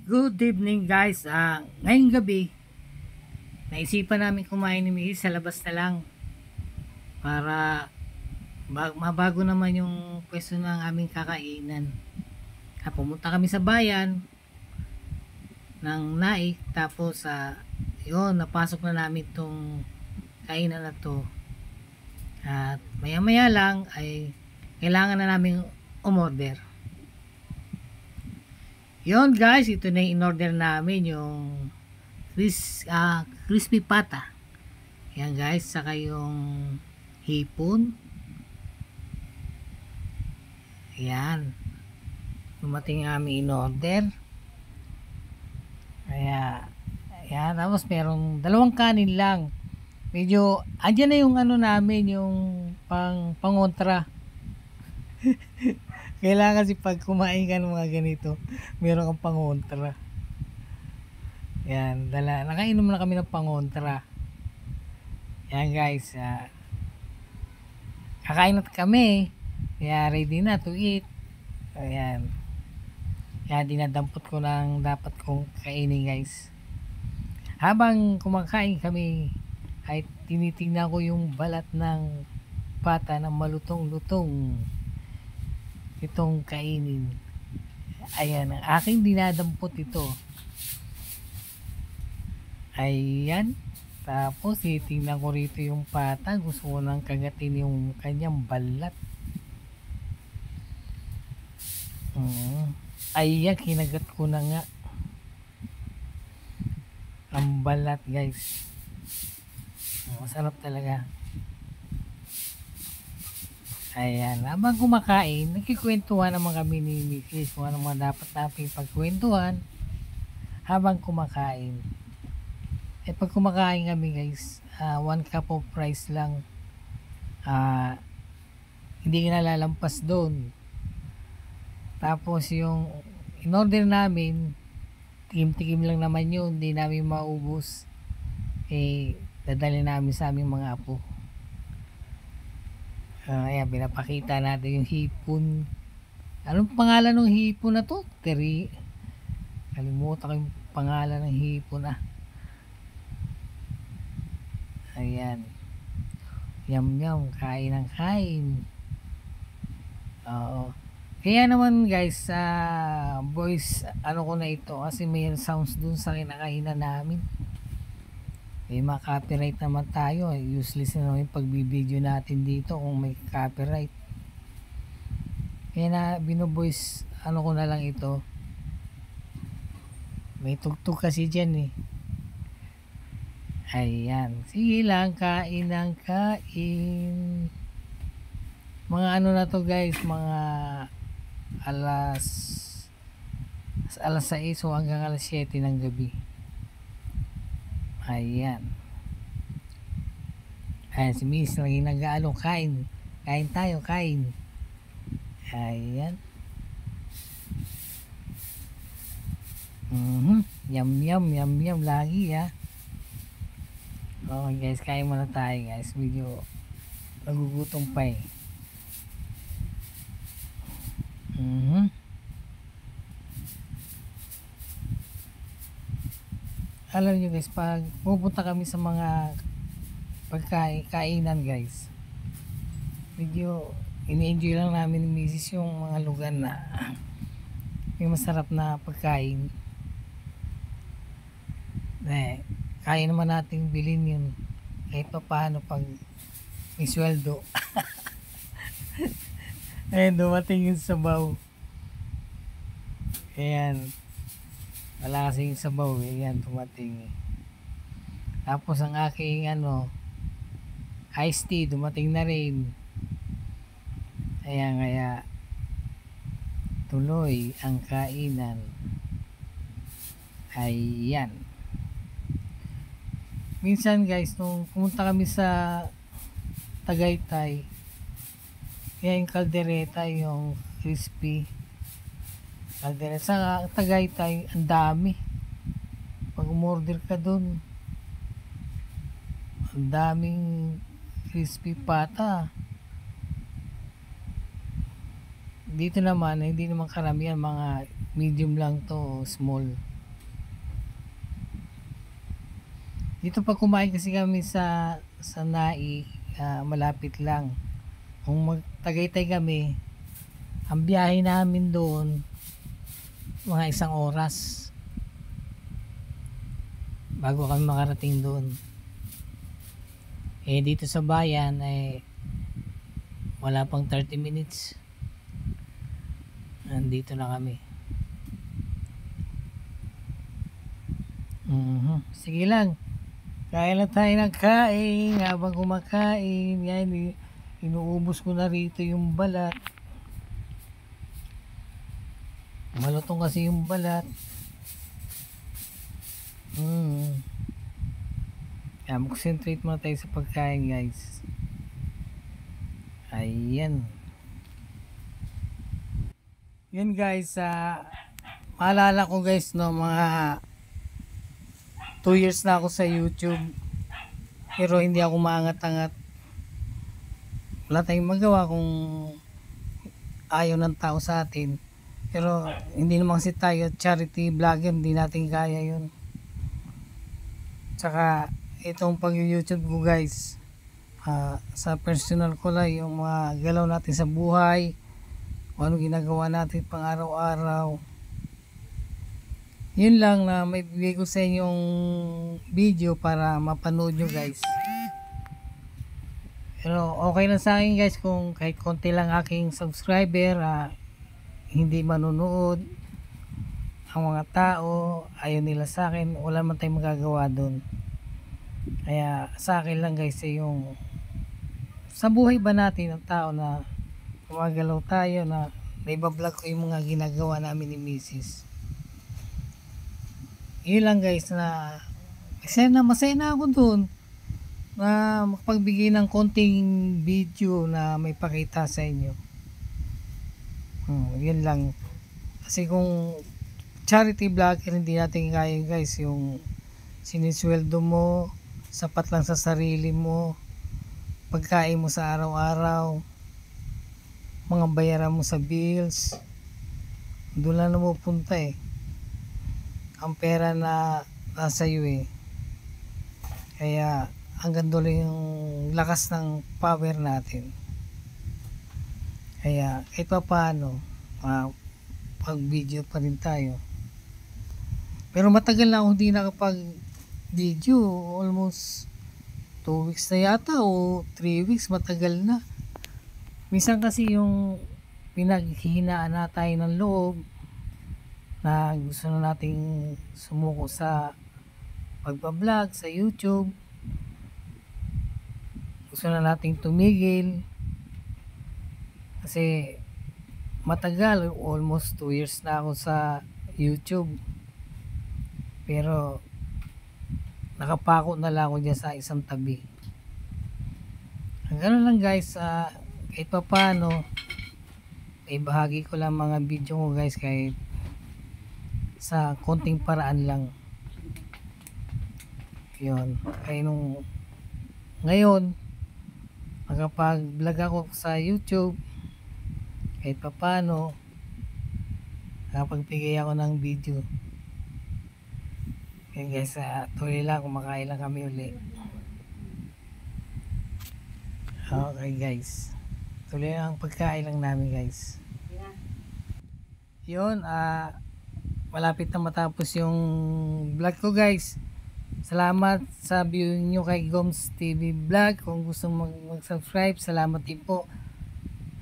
Good evening guys. Ngayong gabi, naisipan namin kumain ni Mrs. sa labas na lang para mabago naman yung pwesto ng aming kakainan. Pumunta kami sa bayan ng Naik, tapos yun, napasok na namin tong kainan na to. At maya maya lang ay kailangan na namin umorder. Yun guys, ito na yung in-order namin, yung crispy pata. Yan guys, saka yung hipon. Yan. Dumating ang aming in-order. Kaya, yan. Tapos merong dalawang kanin lang. Medyo, andyan na yung ano namin, yung pangontra. Kailangan kasi pag kumain ka ng mga ganito, meron kang pangontra. Yan, nakainom na kami ng pangontra. Yan guys, kakain na kami. Kaya ready na to eat. Ayan. Kaya dinadampot ko ng dapat kong kainin guys. Habang kumakain kami, ay tinitingnan ko yung balat ng pata na malutong-lutong. Itong kainin. Ayan, ang aking dinadampot ito. Ayan. Tapos titingnan ko rito yung pata. Gusto ko nang kagatin yung kanyang balat. Ayan, kinagat ko na nga ang balat guys. Masarap talaga. Ayan, habang kumakain, nagkikwentuhan naman kami ni Mrs. kung ano mga dapat natin pagkwentuhan habang kumakain. Pag kumakain kami guys, 1 cup of rice lang, hindi na lalampas doon. Tapos yung in-order namin, tikim-tikim lang naman yun, hindi namin maubos. Dadali namin sa aming mga apo. Ayan, pinapakita natin yung hipon. Anong pangalan ng hipon na to? Kalimutan ko yung pangalan ng hipon Ayan. Yum, kain ng kain. Oo. Kaya naman guys, boys, ano ko na ito kasi may sounds dun sa kinakainan namin. Maka-copyright naman tayo. Useless na naman yung pagbibideo natin dito kung may copyright. Kaya na binoboys, ano ko na lang ito. May tugtog kasi dyan Ayan. Sige lang, kain ng kain. Mga ano na to guys, mga alas 6 o hanggang alas 7 ng gabi. Ayan. Ayan, si Miss lagi nag-ano, kain tayo, kain. Ayan. Yum lagi Okay guys, kain muna tayo guys. Medyo nagugutom pa Alam nyo guys, pag pupunta kami sa mga pagkainan guys, medyo ini-enjoy lang namin ni Mrs. yung mga lugar na may masarap na pagkain. Kaya naman nating bilhin yun kahit pa paano pag may sweldo. Ayan, dumating yung sabaw. Ayan, wala kasing sabaw. Ayan, dumating. Tapos ang aking iced tea dumating na rin. Ayan, kaya tuloy ang kainan. Ayan. Minsan guys, nung pumunta kami sa Tagaytay, kaya yung kaldereta, yung crispy kaldereta sa Tagaytay, ang dami. Pag umorder ka dun, ang daming crispy pata. Dito naman, hindi naman karamihan, mga medium lang to, small. Dito pa kumain kasi kami sa Nai, malapit lang. Kung mag-Tagaytay kami, ang biyahe namin doon mga 1 oras bago kami makarating doon. Dito sa bayan ay wala pang 30 minutes. Nandito na kami. Sige lang. Kaya lang tayo ng kain. Habang kumakain, yan, inuubos ko na rito yung balat. Malutong kasi yung balat. Kaya mag-concentrate muna tayo sa pagkain, guys. Ayan. Yan, guys. Maalala ko, guys, no, mga 2 years na ako sa YouTube, pero hindi ako maangat-angat. Wala tayong magawa kung ayaw ng tao sa atin. Pero hindi naman kasi tayo charity vlogger, hindi natin kaya yun. Tsaka itong pag-YouTube ko, guys, sa personal ko lang yung mga galaw natin sa buhay, kung ano ginagawa natin pang araw-araw. Yun lang na may bigay ko sa inyong video para mapanood nyo, guys. Pero okay lang sa akin, guys, kung kahit konti lang aking subscriber hindi manonood. Ang mga tao ayaw nila sa akin, wala man tayong magagawa doon. Kaya sa akin lang, guys, yung sa buhay ba natin ng tao na gumagalaw tayo, na naibablog ko yung mga ginagawa namin ni Mrs. Yun lang, guys, na masaya na ako doon na makapagbigay ng konting video na may pakita sa inyo. Yun lang. Kasi kung charity vlogger, hindi natin kaya, guys, yung sinisweldo mo sapat lang sa sarili mo, pagkain mo sa araw-araw, mga bayaran mo sa bills, doon lang na pupunta ang pera na nasa iyo Kaya hanggang doon yung lakas ng power natin. Kaya kahit pa paano, pag video pa rin tayo. Pero matagal na ako hindi nakapag video, almost 2 weeks na yata o 3 weeks, matagal na. Minsan kasi yung pinaghihinaan na tayo ng loob, na gusto na nating sumuko sa pagbablog sa YouTube, gusto na nating tumigil kasi matagal, almost 2 years na ako sa YouTube, pero nakapako na lang ako dyan sa isang tabi. Ganun lang, guys. Kahit pa paano, ibahagi ko lang mga video ko, guys, kahit sa konting paraan lang. Yun. Kaya ngayon makapag vlog ako sa YouTube, kahit pa paano nakapagbigay ako ng video. Kaya, guys, tuloy lang, kumakain lang kami uli. Okay, guys, tuloy lang pagkain lang namin, guys. Yun, malapit na matapos yung vlog ko, guys. Salamat sa viewing nyo kay Goms TV Vlog. Kung gusto mag-subscribe, salamat din po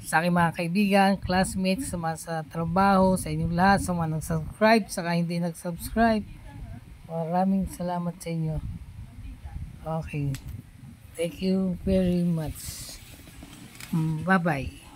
sa aking mga kaibigan, classmates, sa trabaho, sa inyong lahat, sa mga nag-subscribe, saka hindi nag-subscribe. Maraming salamat sa inyo. Okay, thank you very much. Bye bye.